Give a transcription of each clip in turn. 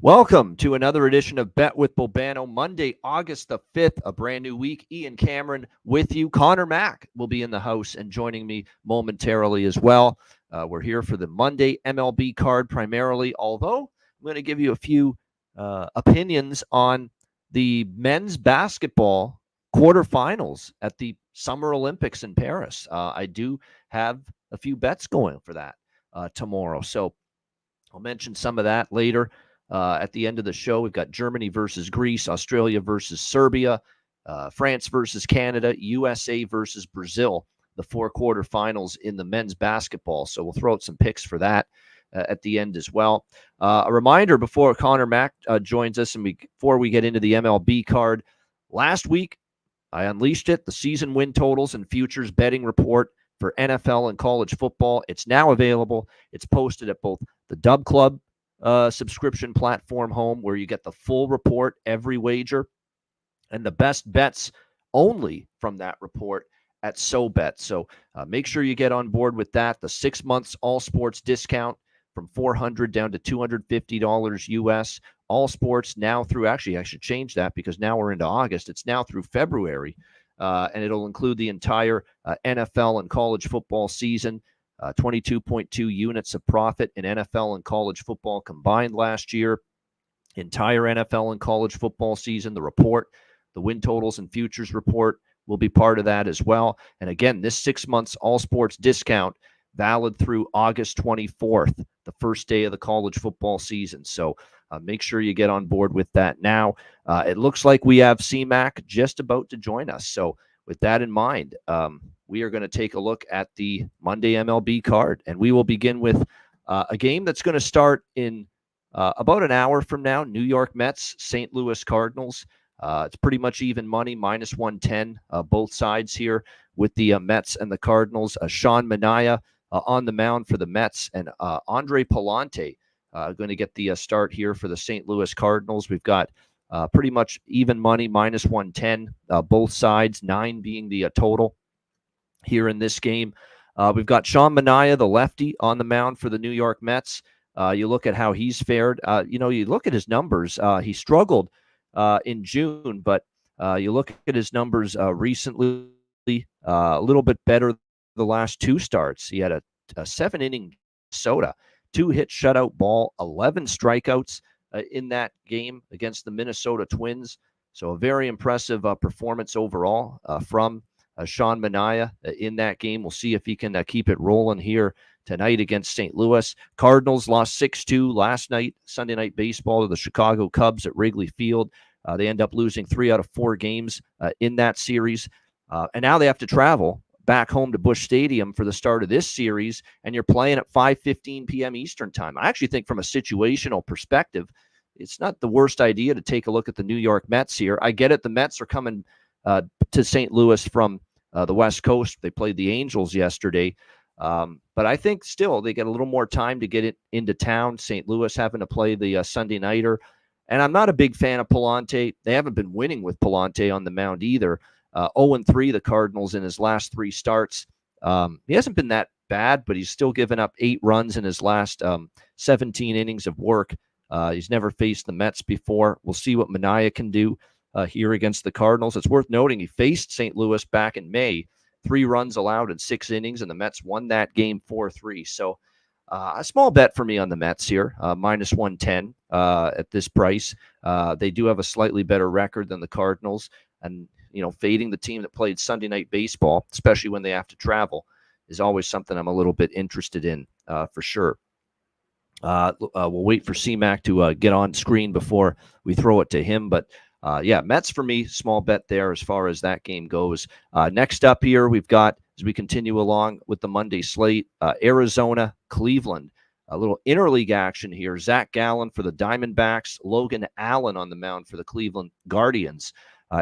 Welcome to another edition of Bet with Bobano, Monday, August the 5th, a brand new week. Ian Cameron with you. Connor Mack will be in the house and joining me momentarily as well. We're here for the Monday MLB card primarily, although I'm going to give you a few opinions on the men's basketball quarterfinals at the Summer Olympics in Paris. I do have a few bets going for that tomorrow, so I'll mention some of that later. At the end of the show, we've got Germany versus Greece, Australia versus Serbia, France versus Canada, USA versus Brazil, the four quarterfinals in the men's basketball. So we'll throw out some picks for that at the end as well. A reminder before Connor Mack joins us and before we get into the MLB card, last week I unleashed it, the season win totals and futures betting report for NFL and college football. It's now available. It's posted at both the Dub Club subscription platform home, where you get the full report, every wager, and the best bets only from that report at SoBet. So make sure you get on board with that. The 6 months all sports discount from $400 down to $250 US. All sports now through, actually, I should change that because now we're into August. It's now through February, and it'll include the entire NFL and college football season. 22.2 units of profit in NFL and college football combined last year. Entire NFL and college football season, the report, the win totals and futures report will be part of that as well. And again, this 6 months all sports discount valid through August 24th, the first day of the college football season. So make sure you get on board with that now. It looks like we have CMAC just about to join us. So with that in mind, we are going to take a look at the Monday MLB card, and we will begin with a game that's going to start in about an hour from now. New York Mets, St. Louis Cardinals. It's pretty much even money, minus 110, both sides here with the Mets and the Cardinals. Sean Manaea on the mound for the Mets, and Andre Pallante going to get the start here for the St. Louis Cardinals. We've got pretty much even money, minus 110, both sides, 9 being the total here in this game. We've got Sean Manaea, the lefty, on the mound for the New York Mets. You look at how he's fared. You look at his numbers. He struggled in June, but you look at his numbers recently, a little bit better the last 2 starts. He had a 7-inning soda, 2-hit shutout ball, 11 strikeouts in that game against the Minnesota Twins. So a very impressive performance overall from Sean Manaea in that game. We'll see if he can keep it rolling here tonight against St. Louis. Cardinals lost 6-2 last night, Sunday Night Baseball, to the Chicago Cubs at Wrigley Field. They end up losing 3 out of 4 games in that series. And now they have to travel back home to Busch Stadium for the start of this series, and you're playing at 5:15 p.m. Eastern time. I actually think from a situational perspective, it's not the worst idea to take a look at the New York Mets here. I get it. The Mets are coming to St. Louis from the West Coast. They played the Angels yesterday. But I think still they get a little more time to get it into town. St. Louis having to play the Sunday nighter. And I'm not a big fan of Pallante. They haven't been winning with Pallante on the mound either. 0-3, the Cardinals in his last 3 starts. He hasn't been that bad, but he's still given up 8 runs in his last 17 innings of work. He's never faced the Mets before. We'll see what Manaea can do here against the Cardinals. It's worth noting he faced St. Louis back in May, 3 runs allowed in 6 innings, and the Mets won that game 4-3. So a small bet for me on the Mets here, minus 110 at this price. They do have a slightly better record than the Cardinals, and fading the team that played Sunday Night Baseball, especially when they have to travel, is always something I'm a little bit interested in for sure. We'll wait for CMAC to get on screen before we throw it to him. But Mets for me, small bet there as far as that game goes. Next up here, we've got, as we continue along with the Monday slate, Arizona, Cleveland. A little interleague action here. Zach Gallen for the Diamondbacks, Logan Allen on the mound for the Cleveland Guardians.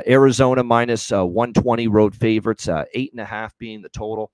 Arizona minus 120 road favorites, 8.5 being the total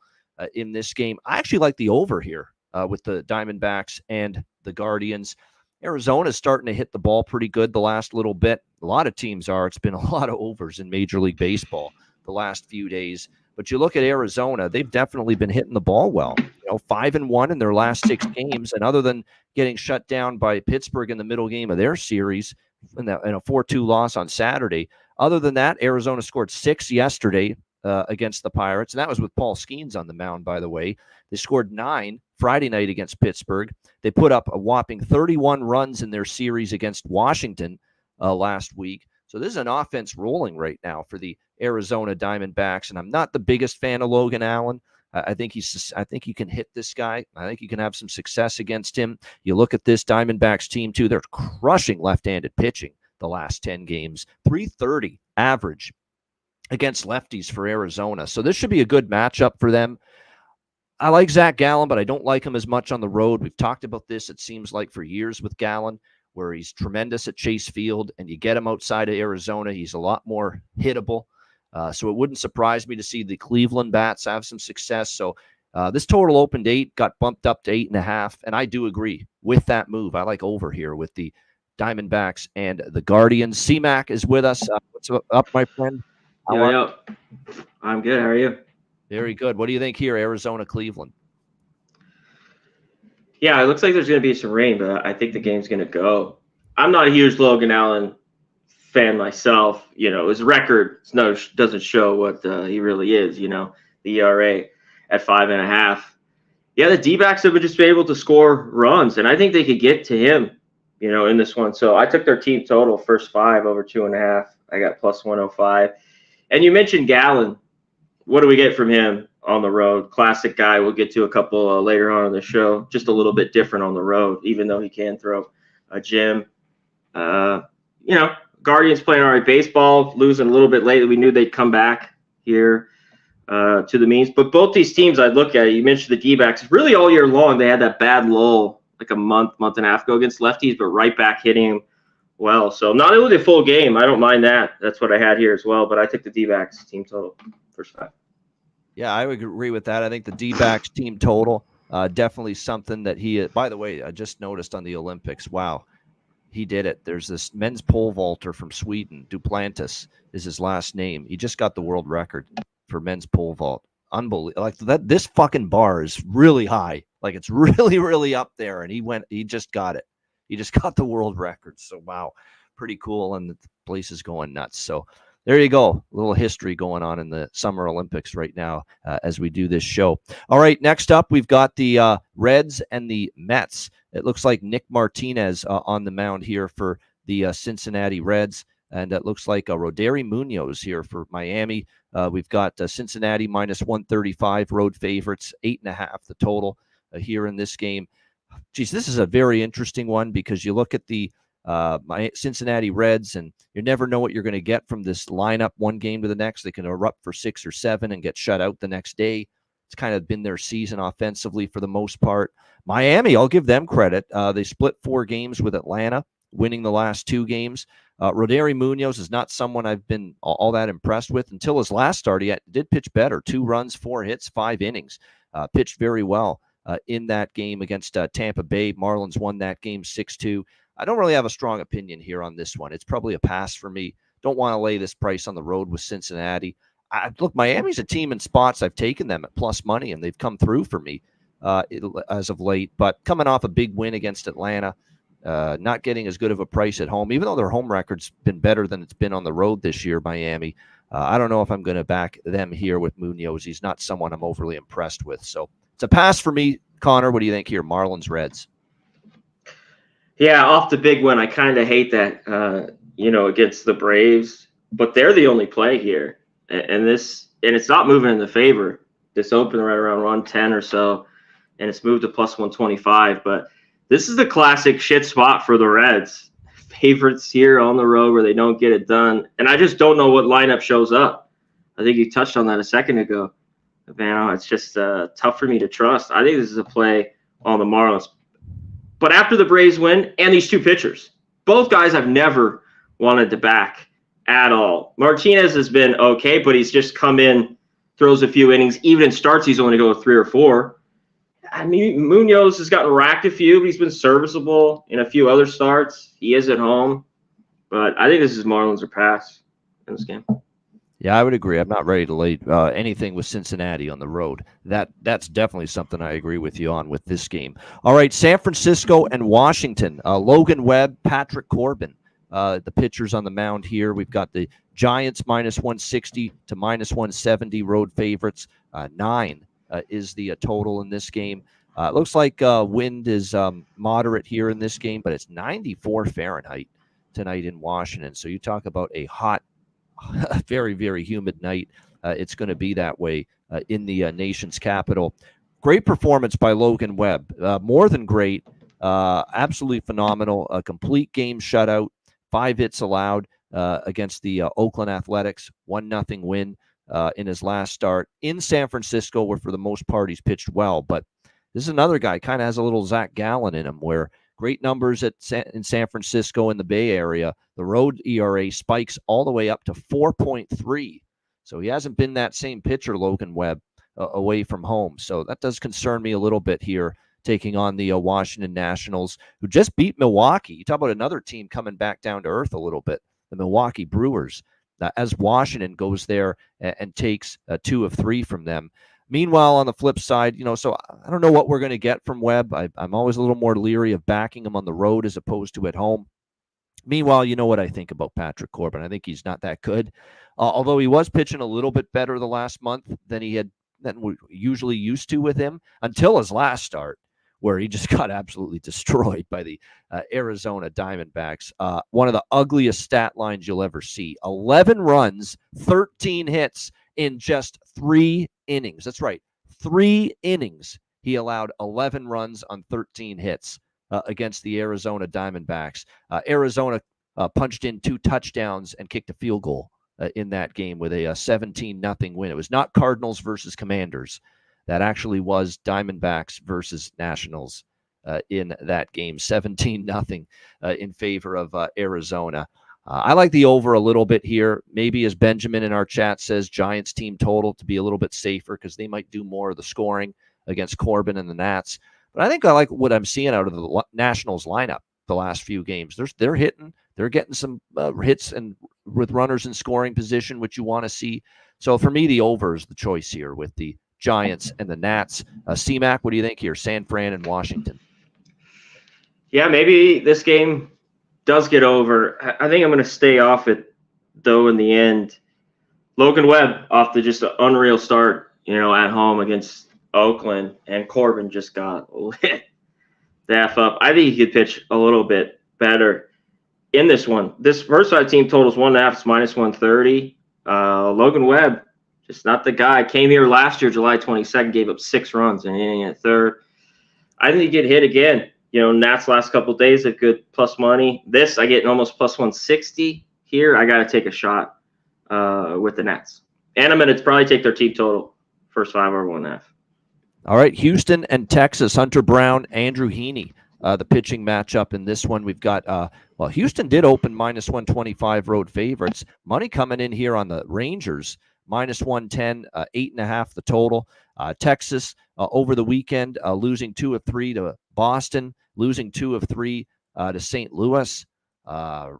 in this game. I actually like the over here with the Diamondbacks and the Guardians. Arizona's starting to hit the ball pretty good the last little bit. A lot of teams are. It's been a lot of overs in Major League Baseball the last few days. But you look at Arizona, they've definitely been hitting the ball well. 5-1 in their last 6 games. And other than getting shut down by Pittsburgh in the middle game of their series in a 4-2 loss on Saturday, other than that, Arizona scored 6 yesterday against the Pirates. And that was with Paul Skeens on the mound, by the way. They scored 9 Friday night against Pittsburgh. They put up a whopping 31 runs in their series against Washington last week. So this is an offense rolling right now for the Arizona Diamondbacks. And I'm not the biggest fan of Logan Allen. I think you can hit this guy. I think you can have some success against him. You look at this Diamondbacks team, too. They're crushing left-handed pitching the last 10 games. 330 average against lefties for Arizona. So this should be a good matchup for them. I like Zach Gallen, but I don't like him as much on the road. We've talked about this, it seems like, for years with Gallen, where he's tremendous at Chase Field, and you get him outside of Arizona, he's a lot more hittable. So it wouldn't surprise me to see the Cleveland bats have some success. So this total opened 8, got bumped up to 8.5, and I do agree with that move. I like over here with the Diamondbacks and the Guardians. C-Mac is with us. What's up, my friend? Yo. I'm good. How are you? Very good. What do you think here, Arizona, Cleveland? Yeah, it looks like there's going to be some rain, but I think the game's going to go. I'm not a huge Logan Allen fan myself. His record doesn't show what he really is. The ERA at 5.5. Yeah, the D-backs have just been able to score runs, and I think they could get to him, in this one. So I took their team total first 5 over 2.5. I got plus 105. And you mentioned Gallen. What do we get from him on the road? Classic guy. We'll get to a couple later on in the show. Just a little bit different on the road, even though he can throw a gem. Guardians playing all right baseball, losing a little bit lately. We knew they'd come back here to the means. But both these teams I'd look at, you mentioned the D-backs, really all year long they had that bad lull like a month and a half ago against lefties, but right back hitting them well. So not only the full game, I don't mind that. That's what I had here as well. But I took the D-backs team total first 5. Yeah, I would agree with that. I think the D-backs team total, definitely something that by the way, I just noticed on the Olympics, wow, he did it. There's this men's pole vaulter from Sweden, Duplantis is his last name. He just got the world record for men's pole vault. Unbelievable. Like that, this fucking bar is really high. Like it's really, really up there. And he just got it. He just got the world record. So, wow, pretty cool. And the place is going nuts. So, there you go. A little history going on in the Summer Olympics right now as we do this show. All right, next up, we've got the Reds and the Mets. It looks like Nick Martinez on the mound here for the Cincinnati Reds, and it looks like Roderi Munoz here for Miami. We've got Cincinnati minus 135, road favorites, 8.5 the total here in this game. Geez, this is a very interesting one because you look at the my Cincinnati Reds, and you never know what you're going to get from this lineup one game to the next. They can erupt for 6 or 7 and get shut out the next day. It's kind of been their season offensively for the most part. Miami, I'll give them credit. They split 4 games with Atlanta, winning the last 2 games. Roderi Munoz is not someone I've been all that impressed with until his last start. He did pitch better, 2 runs, 4 hits, 5 innings. Pitched very well in that game against Tampa Bay. Marlins won that game 6-2. I don't really have a strong opinion here on this one. It's probably a pass for me. Don't want to lay this price on the road with Cincinnati. Look, Miami's a team in spots. I've taken them at plus money, and they've come through for me as of late. But coming off a big win against Atlanta, not getting as good of a price at home, even though their home record's been better than it's been on the road this year, Miami. I don't know if I'm going to back them here with Munoz. He's not someone I'm overly impressed with. So it's a pass for me. Connor, what do you think here? Marlins, Reds. Yeah, off the big one, I kind of hate that, against the Braves, but they're the only play here, and it's not moving in the favor. This opened right around 110 or so, and it's moved to plus 125. But this is the classic shit spot for the Reds. Favorites here on the road where they don't get it done, and I just don't know what lineup shows up. I think you touched on that a second ago. Man, it's just tough for me to trust. I think this is a play on the Marlins. But after the Braves win, and these 2 pitchers, both guys I've never wanted to back at all. Martinez has been okay, but he's just come in, throws a few innings. Even in starts, he's only go 3 or 4. I mean, Munoz has gotten racked a few, but he's been serviceable in a few other starts. He is at home. But I think this is Marlins or pass in this game. Yeah, I would agree. I'm not ready to lay anything with Cincinnati on the road. That's definitely something I agree with you on with this game. All right, San Francisco and Washington. Logan Webb, Patrick Corbin, the pitchers on the mound here. We've got the Giants minus 160 to minus 170 road favorites. 9 is the total in this game. It looks like wind is moderate here in this game, but it's 94 Fahrenheit tonight in Washington. So you talk about a hot very, very humid night. It's going to be that way in the nation's capital. Great performance by Logan Webb. More than great. Absolutely phenomenal. A complete game shutout. 5 hits allowed against the Oakland Athletics. 1-0 win in his last start in San Francisco, where for the most part he's pitched well. But this is another guy, kind of has a little Zach Gallen in him, where great numbers in San Francisco in the Bay Area. The road ERA spikes all the way up to 4.3. So he hasn't been that same pitcher, Logan Webb, away from home. So that does concern me a little bit here, taking on the Washington Nationals, who just beat Milwaukee. You talk about another team coming back down to earth a little bit, the Milwaukee Brewers, as Washington goes there and takes 2 of 3 from them. Meanwhile, on the flip side, so I don't know what we're going to get from Webb. I'm always a little more leery of backing him on the road as opposed to at home. Meanwhile, you know what I think about Patrick Corbin. I think he's not that good. Although he was pitching a little bit better the last month than we're usually used to with him until his last start, where he just got absolutely destroyed by the Arizona Diamondbacks. One of the ugliest stat lines you'll ever see. 11 runs, 13 hits in just 3 innings. That's right. 3 innings. He allowed 11 runs on 13 hits against the Arizona Diamondbacks. Arizona punched in 2 touchdowns and kicked a field goal in that game with a 17-0 win. It was not Cardinals versus Commanders. That actually was Diamondbacks versus Nationals in that game. 17-0 in favor of Arizona. I like the over a little bit here. Maybe, as Benjamin in our chat says, Giants team total to be a little bit safer because they might do more of the scoring against Corbin and the Nats. But I think I like what I'm seeing out of the Nationals lineup the last few games. They're hitting. They're getting some hits and with runners in scoring position, which you want to see. So for me, the over is the choice here with the Giants and the Nats. C-Mac, what do you think here? San Fran and Washington. Yeah, maybe this game does get over. I think I'm going to stay off it, though, in the end. Logan Webb off to just an unreal start, at home against Oakland, and Corbin just got lit the F up. I think he could pitch a little bit better in this one. This first side team totals 1.5, it's minus 130. Logan Webb, just not the guy. Came here last year, July 22nd, gave up 6 runs in an inning at third. I think he get hit again. Nats last couple of days at good plus money. This, I get almost plus 160 here. I got to take a shot with the Nats. And I'm going to probably take their team total, first 5 over 1.5. All right, Houston and Texas, Hunter Brown, Andrew Heaney, the pitching matchup in this one. We've got, Houston did open minus 125 road favorites. Money coming in here on the Rangers, minus 110, 8.5 the total. Texas over the weekend, losing 2 of 3 to Boston, losing 2 of 3 to St. Louis.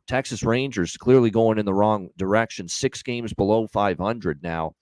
Texas Rangers clearly going in the wrong direction, 6 games below 500 now,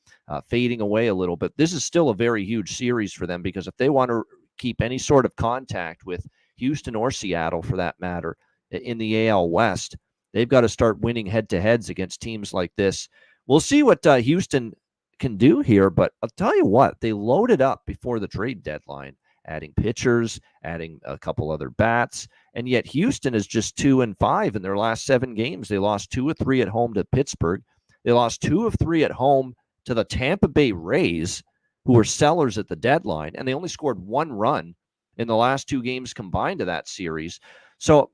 fading away a little bit. This is still a very huge series for them because if they want to keep any sort of contact with Houston or Seattle, for that matter, in the AL West, they've got to start winning head-to-heads against teams like this. We'll see what Houston can do here, but I'll tell you what, they loaded up before the trade deadline, adding pitchers, adding a couple other bats, and yet Houston is just 2-5 in their last 7 games. They lost 2 of 3 at home to Pittsburgh. They lost 2 of 3 at home to the Tampa Bay Rays, who were sellers at the deadline, and they only scored 1 run in the last 2 games combined of that series. So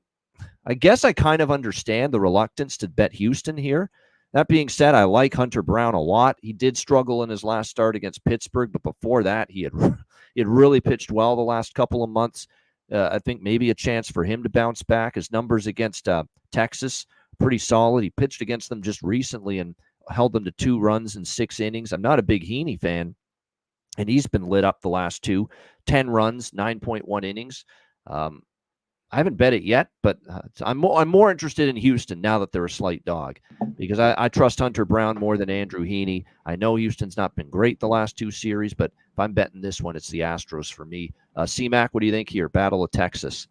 I guess I kind of understand the reluctance to bet Houston here. That being said, I like Hunter Brown a lot. He did struggle in his last start against Pittsburgh, but before that, he had really pitched well the last couple of months. I think maybe a chance for him to bounce back. His numbers against Texas, pretty solid. He pitched against them just recently and held them to 2 runs in 6 innings. I'm not a big Heaney fan, and he's been lit up the last 2. 10 runs, 9.1 innings. I haven't bet it yet, but I'm more interested in Houston now that they're a slight dog, because I trust Hunter Brown more than Andrew Heaney. I know Houston's not been great the last two series, but if I'm betting this one, it's the Astros for me. C-Mac, what do you think here? Battle of Texas.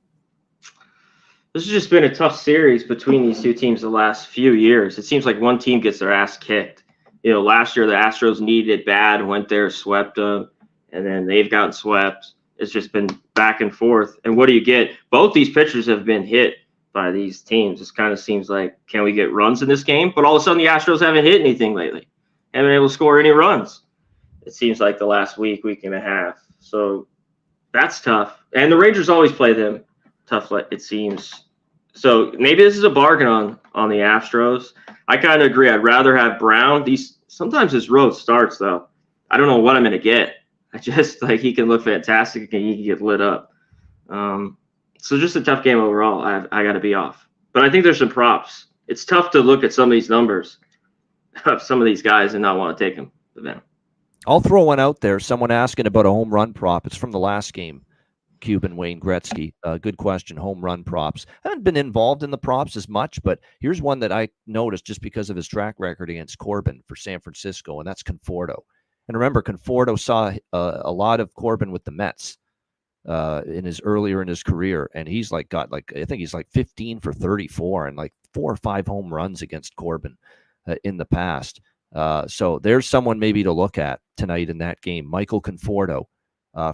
This has just been a tough series between these two teams the last few years. It seems like one team gets their ass kicked. Last year the Astros needed it bad, went there, swept them, and then they've gotten swept. It's just been back and forth. And what do you get? Both these pitchers have been hit by these teams. It kind of seems like, can we get runs in this game? But all of a sudden the Astros haven't hit anything lately. Haven't been able to score any runs. It seems like the last week and a half. So that's tough. And the Rangers always play them tough, it seems. So maybe this is a bargain on the Astros. I kind of agree. I'd rather have Brown. Sometimes his road starts, though. I don't know what I'm going to get. I just he can look fantastic and he can get lit up. So just a tough game overall. I got to be off. But I think there's some props. It's tough to look at some of these numbers of some of these guys and not want to take them. I'll throw one out there. Someone asking about a home run prop. It's from the last game. Cuban Wayne Gretzky. Good question. Home run props. I haven't been involved in the props as much, but here's one that I noticed just because of his track record against Corbin for San Francisco, and that's Conforto. And remember, Conforto saw a lot of Corbin with the Mets earlier in his career, and he's I think he's 15 for 34 and 4 or 5 home runs against Corbin in the past. So there's someone maybe to look at tonight in that game. Michael Conforto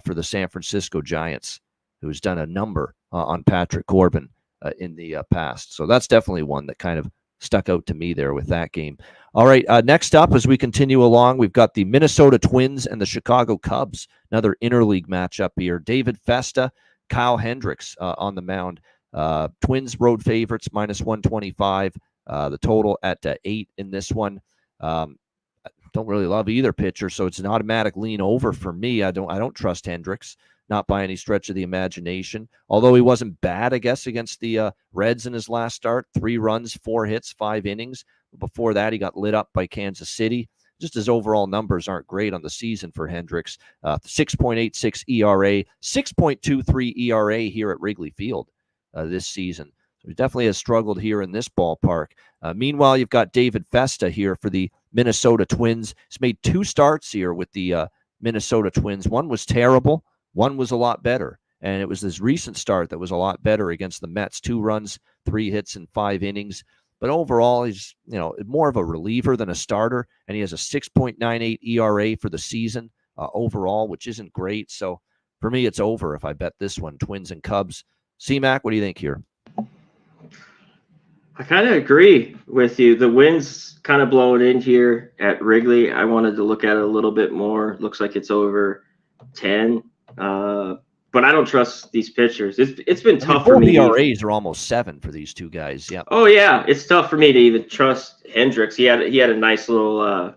for the San Francisco Giants, who's done a number on Patrick Corbin in the past. So that's definitely one that kind of stuck out to me there with that game. All right, next up, as we continue along, we've got the Minnesota Twins and the Chicago Cubs, another interleague matchup here. David Festa, Kyle Hendricks on the mound. Twins road favorites, -125. The total at 8 in this one. Don't really love either pitcher, so it's an automatic lean over for me. I don't trust Hendricks, not by any stretch of the imagination. Although he wasn't bad, I guess, against the Reds in his last start. 3 runs, 4 hits, 5 innings. Before that, he got lit up by Kansas City. Just his overall numbers aren't great on the season for Hendricks. 6.86 ERA, 6.23 ERA here at Wrigley Field this season. So he definitely has struggled here in this ballpark. Meanwhile, you've got David Festa here for the Minnesota Twins. He's made 2 starts here with the Minnesota Twins. One was terrible. One was a lot better. And it was this recent start that was a lot better against the Mets. 2 runs, 3 hits, and 5 innings. But overall, he's more of a reliever than a starter. And he has a 6.98 ERA for the season overall, which isn't great. So for me, it's over if I bet this one, Twins and Cubs. C-Mac, what do you think here? I kind of agree with you. The wind's kind of blowing in here at Wrigley. I wanted to look at it a little bit more. Looks like it's over 10. But I don't trust these pitchers. It's been tough for me. ERAs are almost 7 for these two guys. Yeah. Oh yeah, it's tough for me to even trust Hendricks. He had a nice little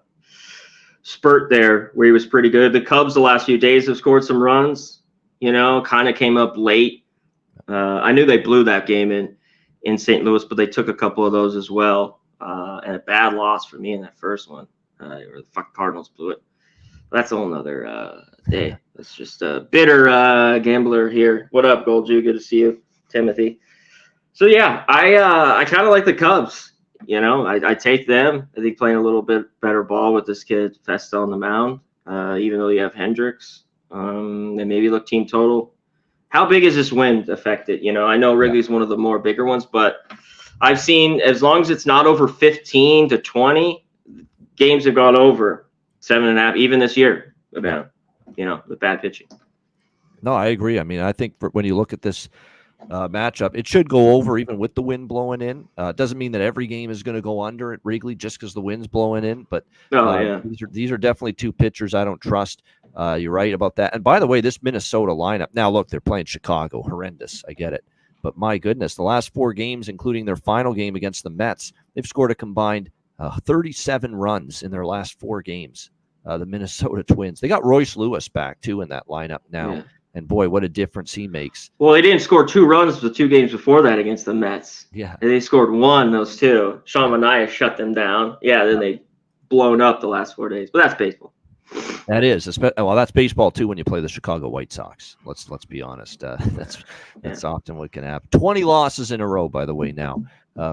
spurt there where he was pretty good. The Cubs the last few days have scored some runs. Kind of came up late. I knew they blew that game in St. Louis, but they took a couple of those as well. And a bad loss for me in that first one. Or the Cardinals blew it. That's a whole nother day. That's just a bitter gambler here. What up, Goldju? Good to see you, Timothy. So yeah, I kind of like the Cubs. I take them. I think playing a little bit better ball with this kid Festa on the mound, even though you have Hendricks. And maybe look team total. How big is this wind affected? I know Wrigley's one of the more bigger ones, but I've seen as long as it's not over 15 to 20, games have gone over 7.5, even this year, about, with bad pitching. No, I agree. I mean, I think when you look at this matchup, it should go over even with the wind blowing in. It doesn't mean that every game is going to go under at Wrigley just because the wind's blowing in, but these are definitely 2 pitchers I don't trust. You're right about that. And by the way, this Minnesota lineup, now look, they're playing Chicago. Horrendous. I get it. But my goodness, the last 4 games, including their final game against the Mets, they've scored a combined 37 runs in their last 4 games. The Minnesota Twins. They got Royce Lewis back, too, in that lineup now. Yeah. And, boy, what a difference he makes. Well, they didn't score 2 runs the 2 games before that against the Mets. Yeah. And they scored 1, those 2. Sean Manaea shut them down. Yeah, then they blown up the last 4 days. But that's baseball. That is, well, that's baseball too when you play the Chicago White Sox. Let's be honest. That's Yeah. often what can happen. 20 losses in a row, by the way, now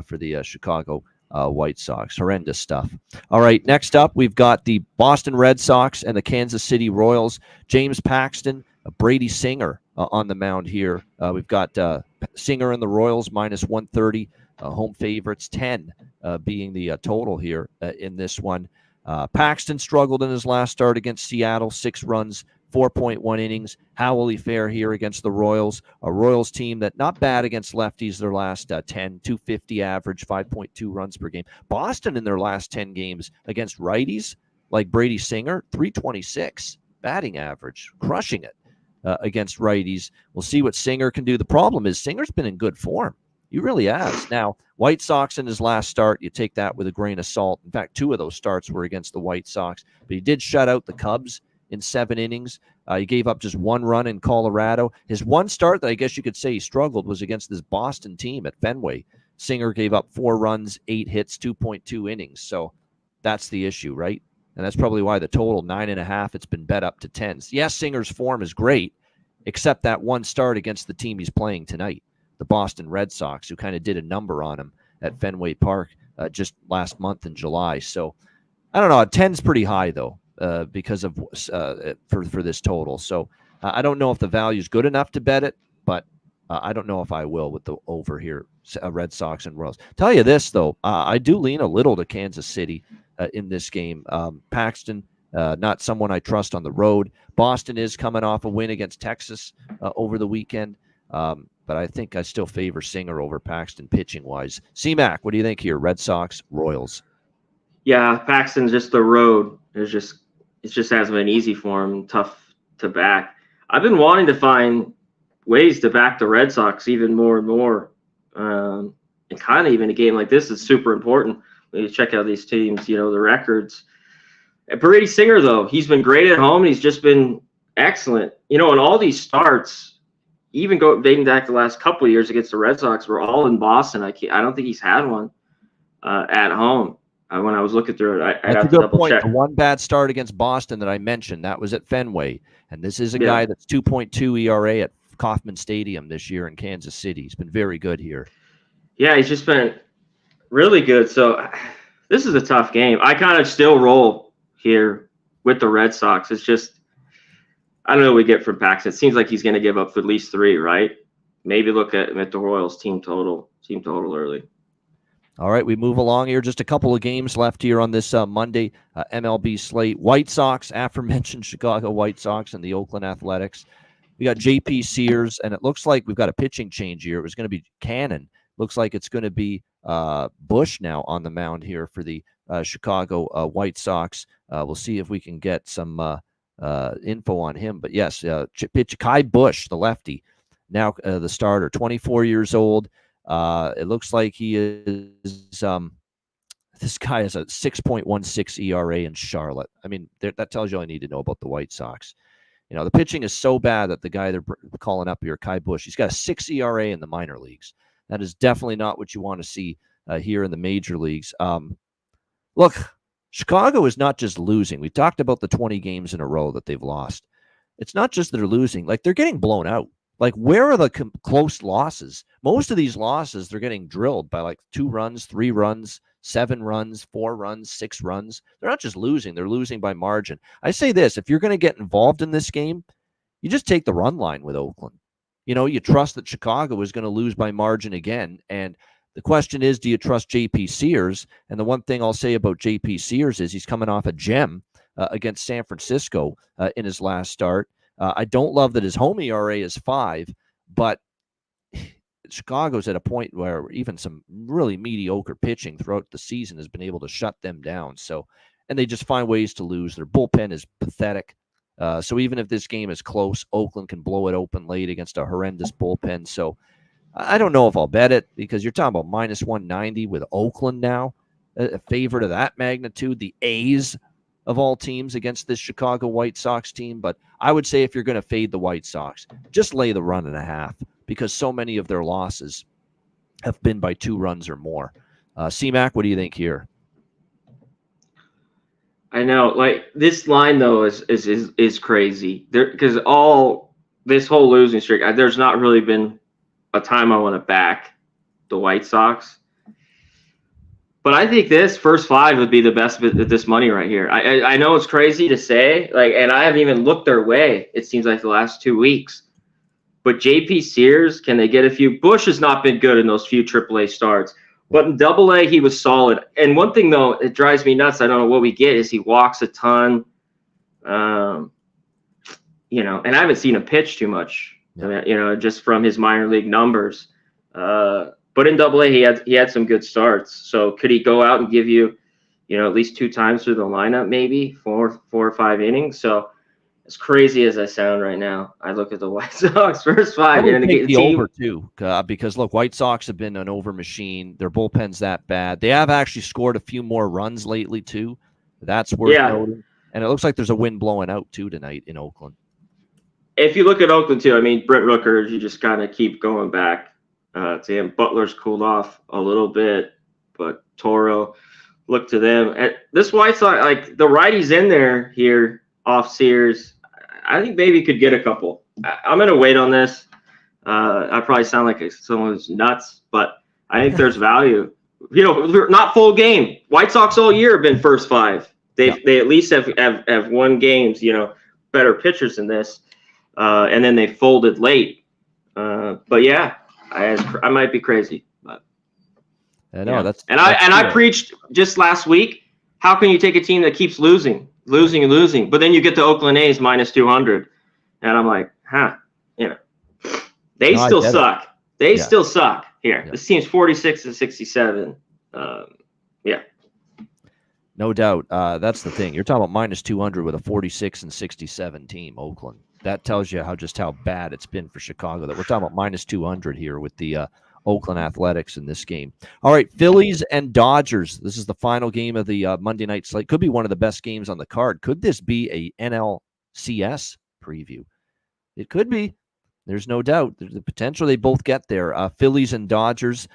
for the Chicago White Sox. Horrendous stuff. All right, next up, we've got the Boston Red Sox and the Kansas City Royals. James Paxton, Brady Singer on the mound here. We've got Singer and the Royals minus 130, home favorites 10 being the total here in this one. Paxton struggled in his last start against Seattle, 6 runs, 4.1 innings. How will he fare here against the Royals? A Royals team that not bad against lefties their last 10, 250 average, 5.2 runs per game. Boston in their last 10 games against righties like Brady Singer, 326 batting average, crushing it against righties. We'll see what Singer can do. The problem is Singer's been in good form. He really has. Now, White Sox in his last start, you take that with a grain of salt. In fact, 2 of those starts were against the White Sox, but he did shut out the Cubs in 7 innings. He gave up just 1 run in Colorado. His one start that I guess you could say he struggled was against this Boston team at Fenway. Singer gave up 4 runs, 8 hits, 2.2 innings. So that's the issue, right? And that's probably why the total 9.5, it's been bet up to 10. Yes, Singer's form is great, except that one start against the team he's playing tonight, the Boston Red Sox, who kind of did a number on him at Fenway Park just last month in July. So I don't know. 10's pretty high, though, because of for this total. So I don't know if the value is good enough to bet it, but I don't know if I will with the over here, Red Sox and Royals. Tell you this, though, I do lean a little to Kansas City in this game. Paxton, not someone I trust on the road. Boston is coming off a win against Texas over the weekend. But I think I still favor Singer over Paxton pitching-wise. C-Mac, what do you think here? Red Sox, Royals. Yeah, Paxton's just the road. It just hasn't been easy for him, tough to back. I've been wanting to find ways to back the Red Sox even more and more. And kind of even a game like this is super important when you check out these teams, the records. Brady Singer, though, he's been great at home. And he's just been excellent. In all these starts, even dating back the last couple of years against the Red Sox, we're all in Boston. I don't think he's had one at home. When I was looking through it, I'd have to double check. The one bad start against Boston that I mentioned, that was at Fenway. And this is a guy that's 2.2 ERA at Kauffman Stadium this year in Kansas City. He's been very good here. Yeah, he's just been really good. So this is a tough game. I kind of still roll here with the Red Sox. It's just, I don't know what we get from Paxton. It seems like he's going to give up at least 3, right? Maybe look at the Royals team total early. All right, we move along here. Just a couple of games left here on this Monday MLB slate. White Sox, aforementioned Chicago White Sox and the Oakland Athletics. We got J.P. Sears, and it looks like we've got a pitching change here. It was going to be Cannon. Looks like it's going to be Bush now on the mound here for the Chicago White Sox. We'll see if we can get some info on him. But yes, pitch Kai Bush, the lefty, now the starter, 24 years old. It looks like he is this guy has a 6.16 ERA in Charlotte. I mean, that tells you all you need to know about the White Sox. The pitching is so bad that the guy they're calling up here, Kai Bush, he's got a 6 ERA in the minor leagues. That is definitely not what you want to see here in the major leagues. Look, Chicago is not just losing. We talked about the 20 games in a row that they've lost. It's not just they're losing. Like, they're getting blown out. Like, where are the close losses? Most of these losses, they're getting drilled by like 2 runs, 3 runs, 7 runs, 4 runs, 6 runs. They're not just losing. They're losing by margin. I say this, if you're going to get involved in this game, you just take the run line with Oakland. You trust that Chicago is going to lose by margin again. And the question is, do you trust J.P. Sears? And the one thing I'll say about J.P. Sears is he's coming off a gem against San Francisco in his last start. I don't love that his home ERA is 5, but Chicago's at a point where even some really mediocre pitching throughout the season has been able to shut them down. So, and they just find ways to lose. Their bullpen is pathetic. So even if this game is close, Oakland can blow it open late against a horrendous bullpen. So I don't know if I'll bet it, because you're talking about minus 190 with Oakland now, a favorite of that magnitude, the A's of all teams against this Chicago White Sox team. But I would say if you're going to fade the White Sox, just lay the 1.5, because so many of their losses have been by 2 runs or more. C-Mac, what do you think here? I know. Like this line though is crazy. There because all this whole losing streak, there's not really been a time I want to back the White Sox. But I think this first five would be the best bit of this money right here. I know it's crazy to say, like, and I haven't even looked their way. It seems like the last 2 weeks. But JP Sears, can they get a few? Bush has not been good in those few AAA starts, but in AA he was solid. And one thing though, it drives me nuts. I don't know what we get is he walks a ton, um, and I haven't seen him pitch too much. Just from his minor league numbers. But in AA he had some good starts. So could he go out and give you, at least 2 times through the lineup, maybe 4 or 5 innings? So as crazy as I sound right now, I look at the White Sox first five I would and take the team. over too, because look, White Sox have been an over machine. Their bullpen's that bad. They have actually scored a few more runs lately too. That's worth noting. And it looks like there's a wind blowing out too tonight in Oakland. If you look at Oakland too, I mean, Brent Rooker, you just kind of keep going back to him. Butler's cooled off a little bit, but Toro, look to them. And this White Sox, like the righties in there here off Sears, I think maybe could get a couple. I'm going to wait on this. I probably sound like someone who's nuts, but I think there's value. Not full game. White Sox all year have been first five. They at least have won games, better pitchers than this. And then they folded late. But yeah, I might be crazy. But I know I preached just last week. How can you take a team that keeps losing, but then you get the Oakland A's minus 200, and I'm like, they still suck. They still suck here. Yeah. This team's 46 and 67. No doubt. That's the thing. You're talking about minus 200 with a 46 and 67 team, Oakland. That tells you how bad it's been for Chicago. That we're talking about minus 200 here with the Oakland Athletics in this game. All right, Phillies and Dodgers. This is the final game of the Monday night slate. Could be one of the best games on the card. Could this be a NLCS preview? It could be. There's no doubt. There's the potential they both get there. Phillies and Dodgers.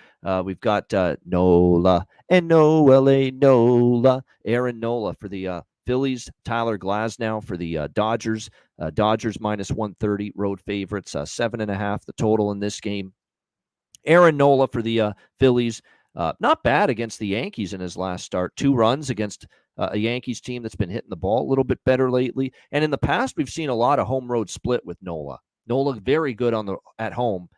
We've got Nola, N-O-L-A, Nola. Aaron Nola for the Phillies. Tyler Glasnow for the Dodgers. Dodgers minus 130, road favorites. 7.5 the total in this game. Aaron Nola for the Phillies. Not bad against the Yankees in his last start. 2 runs against a Yankees team that's been hitting the ball a little bit better lately. And in the past, we've seen a lot of home road split with Nola. Nola very good at home,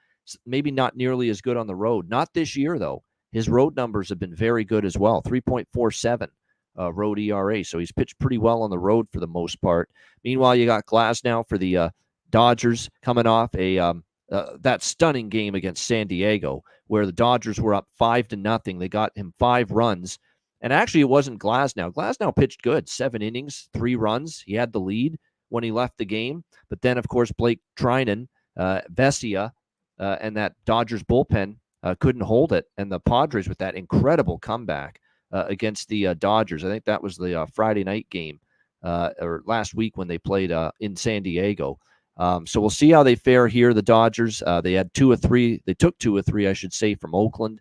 maybe not nearly as good on the road. Not this year, though. His road numbers have been very good as well, 3.47 road ERA. So he's pitched pretty well on the road for the most part. Meanwhile, you got Glasnow for the Dodgers coming off that stunning game against San Diego where the Dodgers were up 5-0. They got him 5 runs. And actually, it wasn't Glasnow. Glasnow pitched good, 7 innings, 3 runs. He had the lead when he left the game. But then, of course, Blake Trinan, Vesia, and that Dodgers bullpen couldn't hold it. And the Padres with that incredible comeback against the Dodgers. I think that was the Friday night game or last week when they played in San Diego. So we'll see how they fare here, the Dodgers. They had 2 of 3. They took 2 of 3, I should say, from Oakland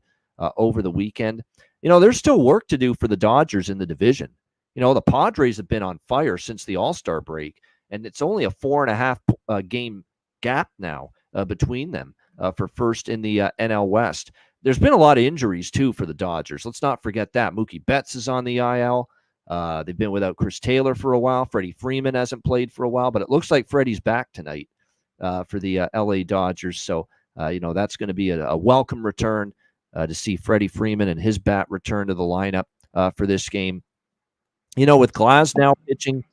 over the weekend. There's still work to do for the Dodgers in the division. The Padres have been on fire since the All-Star break. And it's only a 4.5 game gap now between them for first in the NL West. There's been a lot of injuries, too, for the Dodgers. Let's not forget that. Mookie Betts is on the IL. They've been without Chris Taylor for a while. Freddie Freeman hasn't played for a while, but it looks like Freddie's back tonight for the LA Dodgers. So, that's going to be a welcome return to see Freddie Freeman and his bat return to the lineup for this game. With Glasnow pitching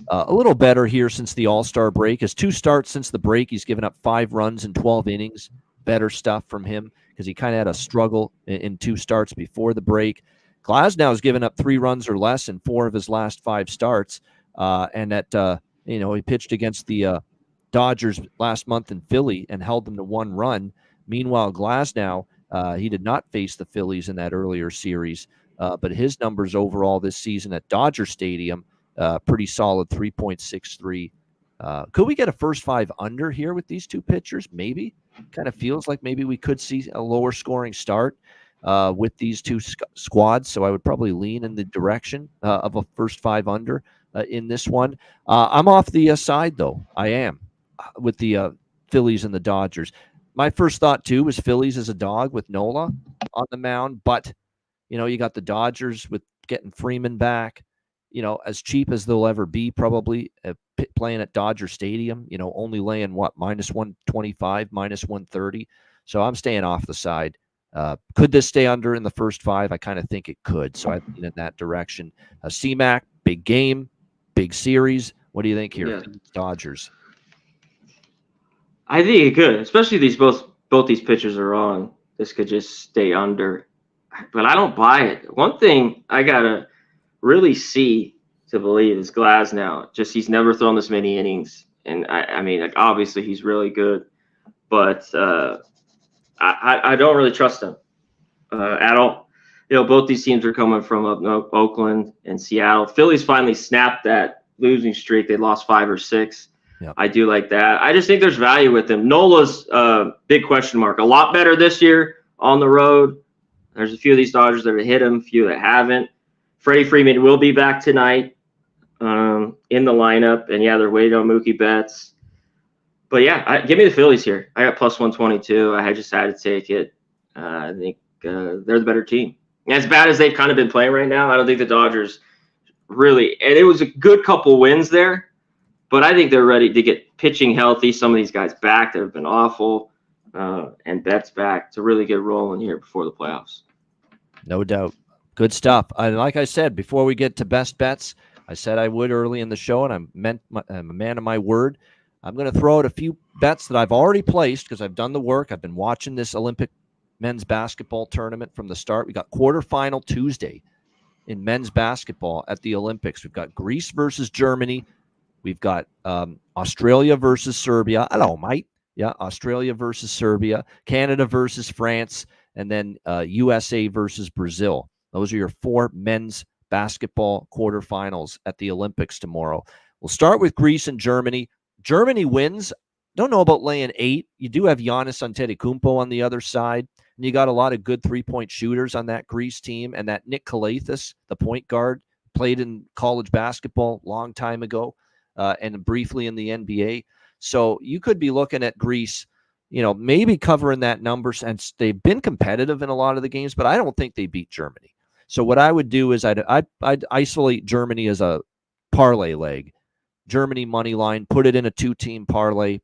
a little better here since the All-Star break. His 2 starts since the break, he's given up 5 runs in 12 innings. Better stuff from him because he kind of had a struggle in 2 starts before the break. Glasnow has given up 3 runs or less in 4 of his last 5 starts. He pitched against the Dodgers last month in Philly and held them to 1 run. Meanwhile, Glasnow, he did not face the Phillies in that earlier series, but his numbers overall this season at Dodger Stadium, pretty solid, 3.63. Could we get a first 5 under here with these 2 pitchers? Maybe. Kind of feels like maybe we could see a lower scoring start. with these two squads. So I would probably lean in the direction of a first 5 under in this one. I'm off the side, though. I am with the Phillies and the Dodgers. My first thought, too, was Phillies as a dog with Nola on the mound. But, you got the Dodgers with getting Freeman back, as cheap as they'll ever be, probably playing at Dodger Stadium, only laying what, minus 125, minus 130. So I'm staying off the side. Could this stay under in the first 5? I kind of think it could. So I lean in that direction. CMAC, big game, big series. What do you think here? Yeah. Dodgers. I think it could, especially both these pitchers are on. This could just stay under, but I don't buy it. One thing I gotta really see to believe is Glasnow. Just he's never thrown this many innings, and I mean, like, obviously he's really good, but I don't really trust him at all. Both these teams are coming from Oakland and Seattle. Phillies finally snapped that losing streak. They lost 5 or 6. Yep. I do like that. I just think there's value with him. Nola's big question mark. A lot better this year on the road. There's a few of these Dodgers that have hit him, a few that haven't. Freddie Freeman will be back tonight in the lineup. And, yeah, they're waiting on Mookie Betts. But, yeah, give me the Phillies here. I got plus 122. I just had to take it. I think they're the better team. And as bad as they've kind of been playing right now, I don't think the Dodgers really – and it was a good couple wins there. But I think they're ready to get pitching healthy. Some of these guys back that have been awful, and Betts back to really get rolling here before the playoffs. No doubt. Good stuff. And like I said, before we get to best bets, I said I would early in the show, and I'm a man of my word. I'm going to throw out a few bets that I've already placed because I've done the work. I've been watching this Olympic men's basketball tournament from the start. We got quarterfinal Tuesday in men's basketball at the Olympics. We've got Greece versus Germany. We've got Australia versus Serbia. Hello, mate. Yeah, Australia versus Serbia. Canada versus France. And then USA versus Brazil. Those are your 4 men's basketball quarterfinals at the Olympics tomorrow. We'll start with Greece and Germany. Germany wins. Don't know about laying 8. You do have Giannis Antetokounmpo on the other side. And you got a lot of good 3-point shooters on that Greece team. And that Nick Kalathis, the point guard, played in college basketball a long time ago. And briefly in the NBA. So you could be looking at Greece, maybe covering that number, since they've been competitive in a lot of the games, but I don't think they beat Germany. So what I would do is I'd isolate Germany as a parlay leg. Germany money line, put it in a 2-team parlay.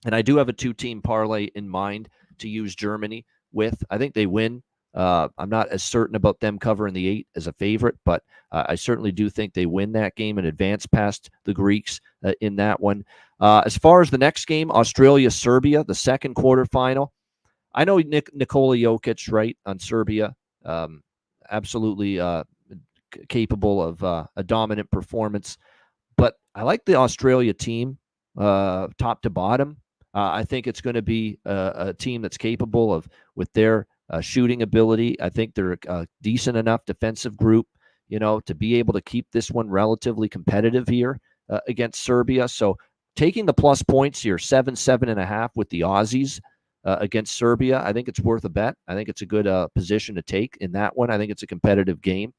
And I do have a 2-team parlay in mind to use Germany with. I think they win. I'm not as certain about them covering the 8 as a favorite, but I certainly do think they win that game and advance past the Greeks in that one. As far as the next game, Australia-Serbia, the second quarterfinal. I know Nikola Jokic, right, on Serbia, absolutely capable of a dominant performance. But I like the Australia team top to bottom. I think it's going to be a team that's capable of, with their shooting ability. I think they're a decent enough defensive group, to be able to keep this one relatively competitive here against Serbia. So taking the plus points here, 7.5 with the Aussies against Serbia, I think it's worth a bet. I think it's a good position to take in that one. I think it's a competitive game.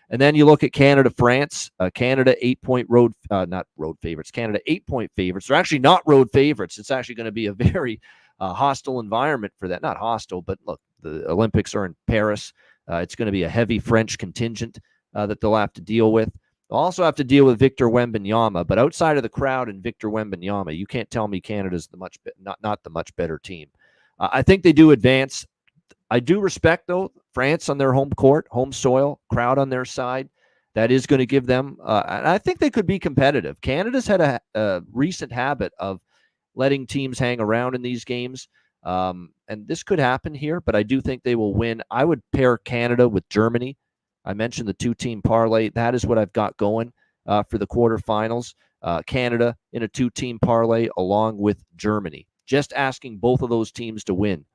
And then you look at Canada-France. Canada 8-point not road favorites. Canada 8-point favorites. They're actually not road favorites. It's actually going to be a very hostile environment for that. Not hostile, but look, the Olympics are in Paris. It's going to be a heavy French contingent that they'll have to deal with. They'll also have to deal with Victor Wembanyama, but outside of the crowd and Victor Wembanyama, you can't tell me Canada's not the much better team. I think they do advance. I do respect, though, France on their home court, home soil, crowd on their side. That is going to give them, and I think they could be competitive. Canada's had a recent habit of letting teams hang around in these games. And this could happen here, but I do think they will win. I would pair Canada with Germany. I mentioned the 2-team parlay. That is what I've got going for the quarterfinals. Canada in a 2-team parlay along with Germany. Just asking both of those teams to win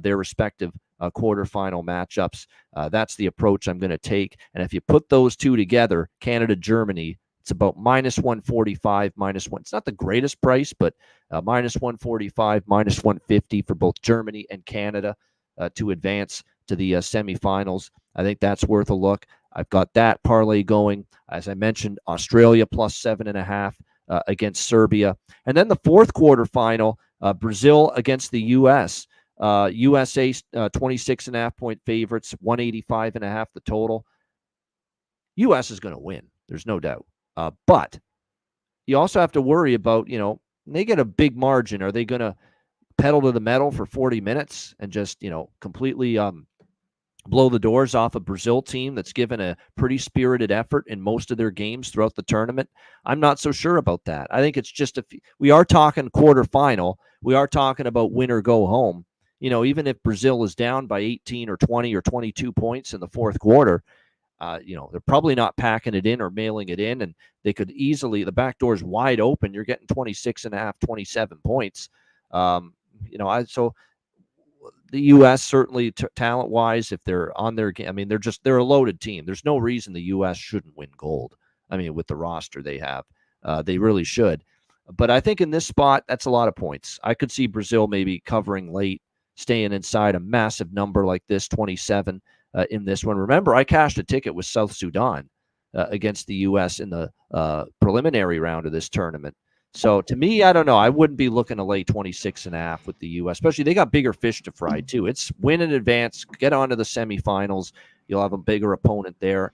their respective quarterfinal matchups. That's the approach I'm going to take. And if you put those two together, Canada, Germany, it's about minus 145, minus 1. It's not the greatest price, but minus 145, minus 150 for both Germany and Canada to advance to the semifinals. I think that's worth a look. I've got that parlay going. As I mentioned, Australia plus 7.5 against Serbia. And then the fourth quarterfinal, Brazil against the U.S. USA 26.5 point favorites, 185.5 the total. U.S. is going to win. There's no doubt. But you also have to worry about, they get a big margin. Are they going to pedal to the metal for 40 minutes and just, completely blow the doors off a Brazil team that's given a pretty spirited effort in most of their games throughout the tournament? I'm not so sure about that. I think it's just we are talking quarterfinal. We are talking about win or go home. Even if Brazil is down by 18 or 20 or 22 points in the fourth quarter, they're probably not packing it in or mailing it in, and they could easily, the back door is wide open. You're getting 26.5, 27 points. So the U.S. certainly talent-wise, if they're on their game, I mean, they're a loaded team. There's no reason the U.S. shouldn't win gold. I mean, with the roster they have, they really should. But I think in this spot, that's a lot of points. I could see Brazil maybe covering late, staying inside a massive number like this, 27 in this one. Remember, I cashed a ticket with South Sudan against the U.S. in the preliminary round of this tournament. So to me, I don't know. I wouldn't be looking to lay 26.5 with the U.S., especially they got bigger fish to fry too. It's win in advance, get on to the semifinals. You'll have a bigger opponent there.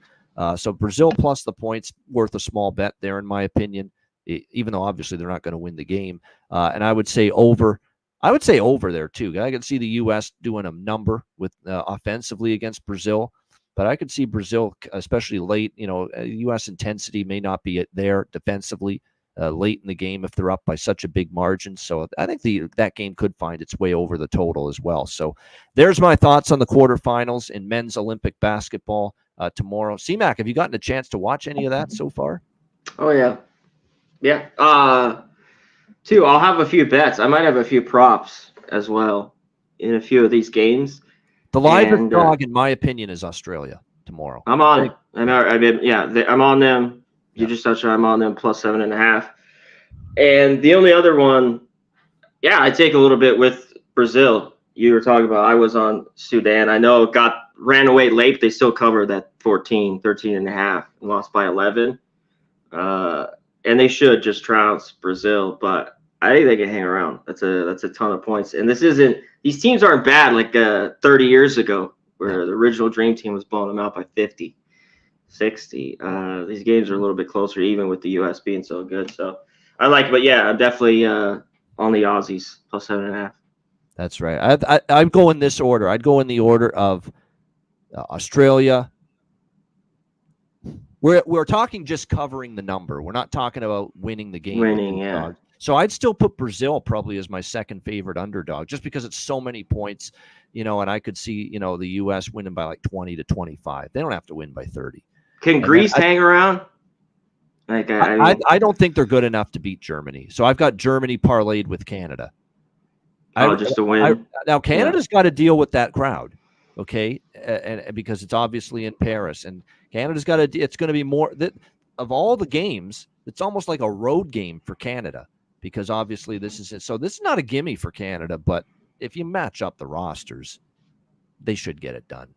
So Brazil plus the points, worth a small bet there, in my opinion, even though obviously they're not going to win the game. And I would say over. I would say over there too. I could see the U.S. doing a number with offensively against Brazil, but I could see Brazil, especially late. U.S. intensity may not be there defensively late in the game if they're up by such a big margin. So I think that game could find its way over the total as well. So there's my thoughts on the quarterfinals in men's Olympic basketball tomorrow. C-Mac, have you gotten a chance to watch any of that so far? Oh yeah, yeah. Too, I'll have a few bets. I might have a few props as well in a few of these games. The livest dog, in my opinion, is Australia tomorrow. I'm on. I'm on them. You just touched on. I'm on them plus 7.5. And the only other one, I take a little bit with Brazil. You were talking about. I was on Sudan. I know it ran away late. But they still covered that 13.5, and lost by 11. And they should just trounce Brazil, but I think they can hang around. That's a ton of points. And these teams aren't bad like 30 years ago where the original Dream Team was blowing them out by 50, 60. These games are a little bit closer, even with the U.S. being so good. So I like it, but I'm definitely on the Aussies plus 7.5. That's right. I'd go in this order. I'd go in the order of Australia. We're talking just covering the number. We're not talking about winning the game. Winning, yeah. So I'd still put Brazil probably as my second favorite underdog, just because it's so many points, and I could see, the U.S. winning by like 20 to 25. They don't have to win by 30. Can Greece hang around? Like I don't think they're good enough to beat Germany. So I've got Germany parlayed with Canada. Just to win. Now Canada's got to deal with that crowd, okay, and because it's obviously in Paris, and Canada's got to. It's going to be more that of all the games. It's almost like a road game for Canada because obviously this is it. So this is not a gimme for Canada, but if you match up the rosters, they should get it done.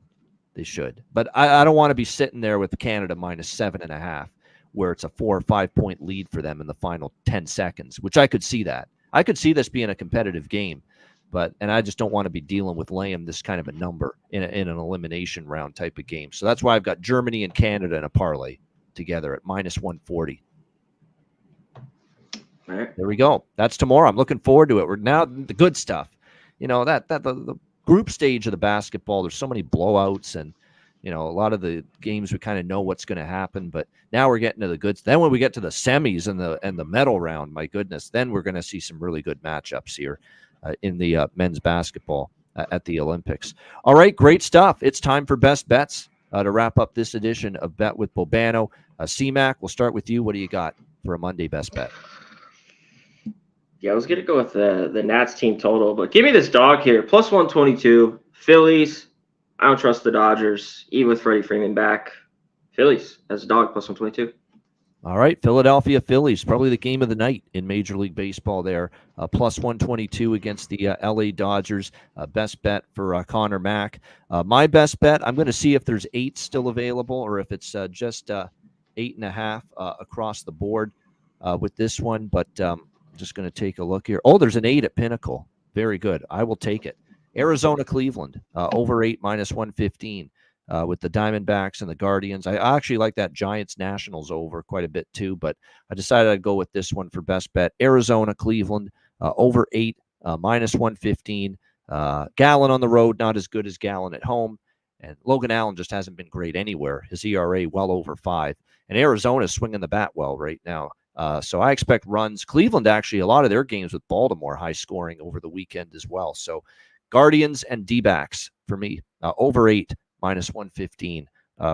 They should. But I don't want to be sitting there with Canada minus 7.5, where it's a 4 or 5 point lead for them in the final 10 seconds, which I could see that. I could see this being a competitive game, and I just don't want to be dealing with laying this kind of a number in an elimination round type of game. So that's why I've got Germany and Canada in a parlay together at minus 140. All right. There we go. That's tomorrow. I'm looking forward to it. We're now the good stuff. The group stage of the basketball, there's so many blowouts and, a lot of the games we kind of know what's going to happen, but now we're getting to the goods. Then when we get to the semis and the medal round, my goodness, then we're going to see some really good matchups here in the men's basketball at the Olympics. All right, great stuff. It's time for best bets to wrap up this edition of Bet with Bobano. C-Mac, we'll start with you. What do you got for a Monday best bet? Yeah, I was going to go with the Nats team total, but give me this dog here. Plus 122. Phillies. I don't trust the Dodgers, even with Freddie Freeman back. Phillies as a dog, plus 122. All right, Philadelphia Phillies, probably the game of the night in Major League Baseball there. Plus 122 against the LA Dodgers. Best bet for Connor Mack. My best bet, I'm going to see if there's 8 still available or if it's just 8.5 across the board with this one. But I'm just going to take a look here. Oh, there's an 8 at Pinnacle. Very good. I will take it. Arizona Cleveland, over 8 minus 115. With the Diamondbacks and the Guardians. I actually like that Giants Nationals over quite a bit too, but I decided I'd go with this one for best bet. Arizona, Cleveland, over 8, minus 115. Gallen on the road, not as good as Gallen at home. And Logan Allen just hasn't been great anywhere. His ERA well over 5. And Arizona's swinging the bat well right now. So I expect runs. Cleveland, actually, a lot of their games with Baltimore high scoring over the weekend as well. So Guardians and D-backs for me, over 8. Minus 115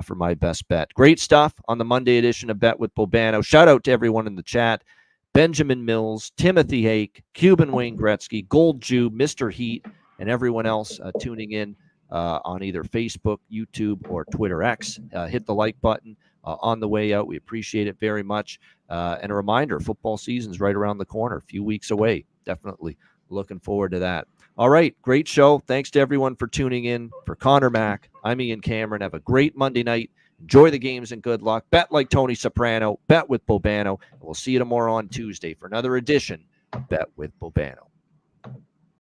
for my best bet. Great stuff on the Monday edition of Bet with Bobano. Shout out to everyone in the chat. Benjamin Mills, Timothy Hake, Cuban Wayne Gretzky, Gold Jew, Mr. Heat, and everyone else tuning in on either Facebook, YouTube, or Twitter X. Hit the like button on the way out. We appreciate it very much. And a reminder, football season's right around the corner, a few weeks away. Definitely looking forward to that. All right, great show. Thanks to everyone for tuning in. For Connor Mack, I'm Ian Cameron. Have a great Monday night. Enjoy the games and good luck. Bet like Tony Soprano. Bet with Bobano. And we'll see you tomorrow on Tuesday for another edition of Bet with Bobano.